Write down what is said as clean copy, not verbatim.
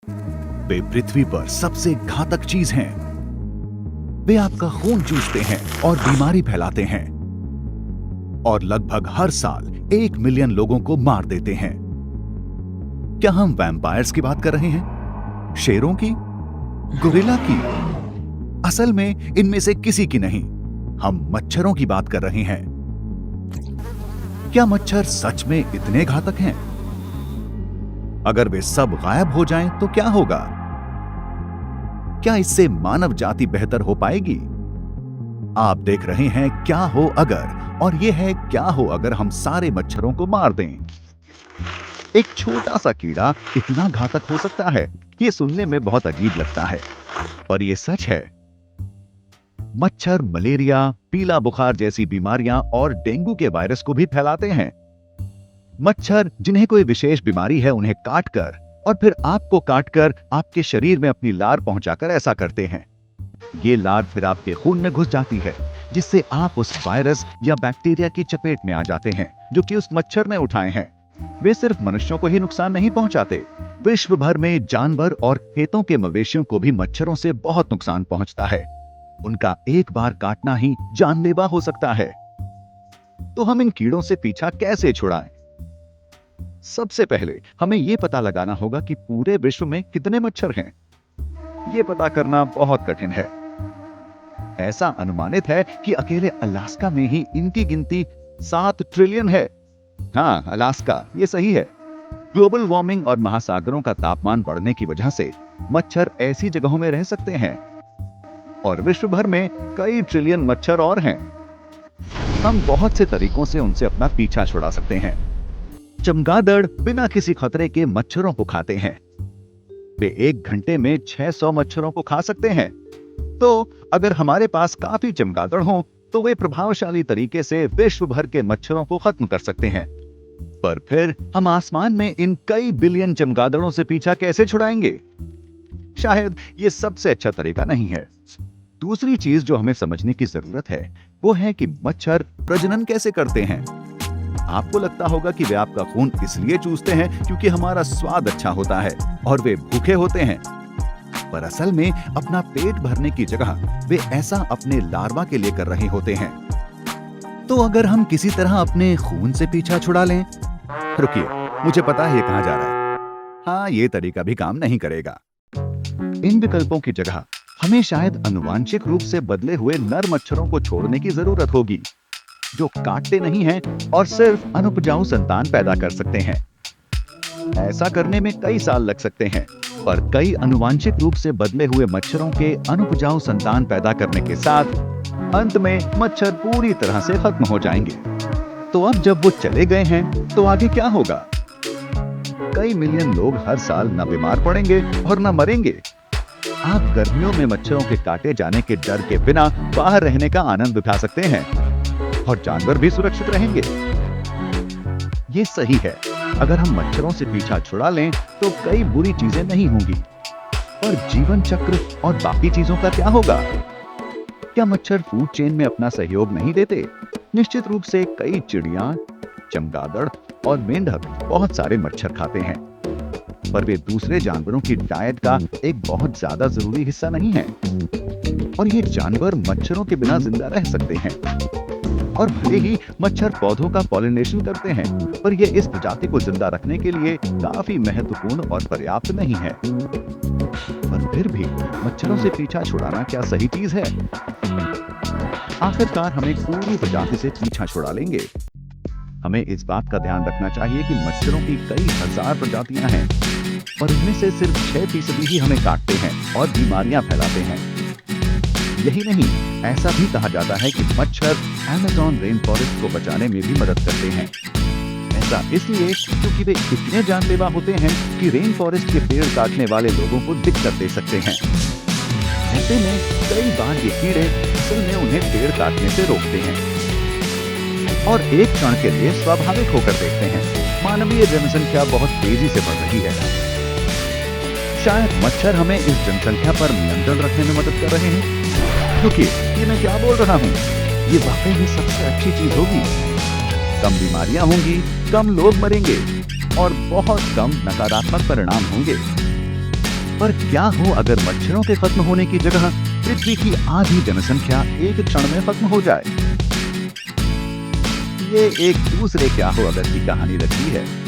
वे पृथ्वी पर सबसे घातक चीज हैं। वे आपका खून चूसते हैं और बीमारी फैलाते हैं और लगभग हर साल 1 मिलियन लोगों को मार देते हैं। क्या हम वैम्पायर्स की बात कर रहे हैं? शेरों की? गोरिल्ला की? असल में इनमें से किसी की नहीं, हम मच्छरों की बात कर रहे हैं। क्या मच्छर सच में इतने घातक हैं? अगर वे सब गायब हो जाएं तो क्या होगा? क्या इससे मानव जाति बेहतर हो पाएगी? आप देख रहे हैं क्या हो अगर, और यह है क्या हो अगर हम सारे मच्छरों को मार दें। एक छोटा सा कीड़ा इतना घातक हो सकता है, यह सुनने में बहुत अजीब लगता है, और यह सच है। मच्छर मलेरिया, पीला बुखार जैसी बीमारियां और डेंगू के वायरस को भी फैलाते हैं। मच्छर जिन्हें कोई विशेष बीमारी है उन्हें काटकर और फिर आपको काटकर आपके शरीर में अपनी लार पहुंचाकर ऐसा करते हैं। ये लार फिर आपके खून में घुस जाती है, जिससे आप उस वायरस या बैक्टीरिया की चपेट में आ जाते हैं जो कि उस मच्छर ने उठाए हैं। वे सिर्फ मनुष्यों को ही नुकसान नहीं पहुंचाते, विश्व भर में जानवर और खेतों के मवेशियों को भी मच्छरों से बहुत नुकसान पहुंचता है। उनका एक बार काटना ही जानलेवा हो सकता है। तो हम इन कीड़ों से पीछा कैसे छुड़ाएं? सबसे पहले हमें यह पता लगाना होगा कि पूरे विश्व में कितने मच्छर हैं। यह पता करना बहुत कठिन है। ऐसा अनुमानित है कि अकेले अलास्का में ही इनकी गिनती 7 ट्रिलियन है। हाँ, अलास्का, ये सही है। ग्लोबल वार्मिंग और महासागरों का तापमान बढ़ने की वजह से मच्छर ऐसी जगहों में रह सकते हैं, और विश्व भर में कई ट्रिलियन मच्छर और हैं। हम बहुत से तरीकों से उनसे अपना पीछा छुड़ा सकते हैं। चमगादड़ बिना किसी खतरे के मच्छरों को खाते हैं। वे 1 घंटे में 600 मच्छरों को खा सकते हैं। तो अगर हमारे पास काफी चमगादड़ हों तो वे प्रभावशाली तरीके से विश्व भर के मच्छरों को खत्म कर सकते हैं। पर फिर हम आसमान में इन कई बिलियन चमगादड़ों से पीछा कैसे छुड़ाएंगे? शायद ये सबसे अच्छा तरीका नहीं है। दूसरी चीज जो हमें समझने की जरूरत है वो है कि मच्छर प्रजनन कैसे करते हैं। आपको लगता होगा कि वे आपका खून इसलिए चूसते हैं क्योंकि हमारा स्वाद अच्छा होता है और वे भूखे होते हैं, पर असल में अपना पेट भरने की जगह वे ऐसा अपने लार्वा के लिए कर रहे होते हैं। तो अगर हम किसी तरह अपने खून से पीछा छुड़ा लें, रुकिए, मुझे पता है ये कहां जा रहा है। हाँ, ये तरीका भी काम नहीं करेगा। इन विकल्पों की जगह हमें शायद आनुवांशिक रूप से बदले हुए नर मच्छरों को छोड़ने की जरूरत होगी, जो काटते नहीं हैं और सिर्फ अनुपजाऊ संतान पैदा कर सकते हैं। ऐसा करने में कई साल लग सकते हैं, पर कई आनुवांशिक रूप से बदले हुए मच्छरों के अनुपजाऊ संतान पैदा करने के साथ अंत में मच्छर पूरी तरह से खत्म हो जाएंगे। तो अब जब वो चले गए हैं तो आगे क्या होगा? कई मिलियन लोग हर साल न बीमार पड़ेंगे और न मरेंगे। आप गर्मियों में मच्छरों के काटे जाने के डर के बिना बाहर रहने का आनंद उठा सकते हैं और जानवर भी सुरक्षित रहेंगे। ये सही है, अगर हम मच्छरों से पीछा छुड़ा लें तो कई बुरी चीजें नहीं होंगी, पर जीवन चक्र और बाकी चीजों का क्या होगा? क्या मच्छर फूड चेन में अपना सहयोग नहीं देते? निश्चित रूप से कई चिड़िया, चमगादड़ और मेंढक बहुत सारे मच्छर खाते हैं, पर वे दूसरे जानवरों की डाइट का एक बहुत ज्यादा जरूरी हिस्सा नहीं है। और ये जानवर मच्छरों के बिना जिंदा रह सकते हैं। और भले ही मच्छर पौधों का पॉलिनेशन करते हैं, पर यह इस प्रजाति को जिंदा रखने के लिए काफी महत्वपूर्ण और पर्याप्त नहीं है। पर फिर भी मच्छरों से पीछा छुड़ाना क्या सही चीज है? आखिरकार हमें पूरी प्रजाति से पीछा छुड़ा लेंगे। हमें इस बात का ध्यान रखना चाहिए कि मच्छरों की कई हजार प्रजातियां हैं, और इनमें से सिर्फ 6% ही हमें काटते हैं और बीमारियां फैलाते हैं। यही नहीं, ऐसा भी कहा जाता है कि मच्छर अमेज़न रेन फॉरेस्ट को बचाने में भी मदद करते हैं। ऐसा इसलिए क्योंकि वे इतने जानलेवा होते हैं कि रेन फॉरेस्ट के पेड़ काटने वाले लोगों को दिक्कत दे सकते हैं। ऐसे में कई बार ये कीड़े असल में उन्हें पेड़ काटने से रोकते हैं और एक क्षण के लिए स्वाभाविक होकर देखते हैं मानवीय जनसंख्या बहुत तेजी से बढ़ रही है। शायद मच्छर हमें इस जनसंख्या पर नियंत्रण रखने में मदद कर रहे हैं। क्योंकि ये मैं क्या बोल रहा हूँ, ये वाकई में सबसे अच्छी चीज होगी। कम बीमारियां होंगी, कम लोग मरेंगे और बहुत कम नकारात्मक परिणाम होंगे। पर क्या हो अगर मच्छरों के खत्म होने की जगह पृथ्वी की आधी जनसंख्या एक क्षण में खत्म हो जाए? ये एक दूसरे क्या हो अगर की कहानी रखी है।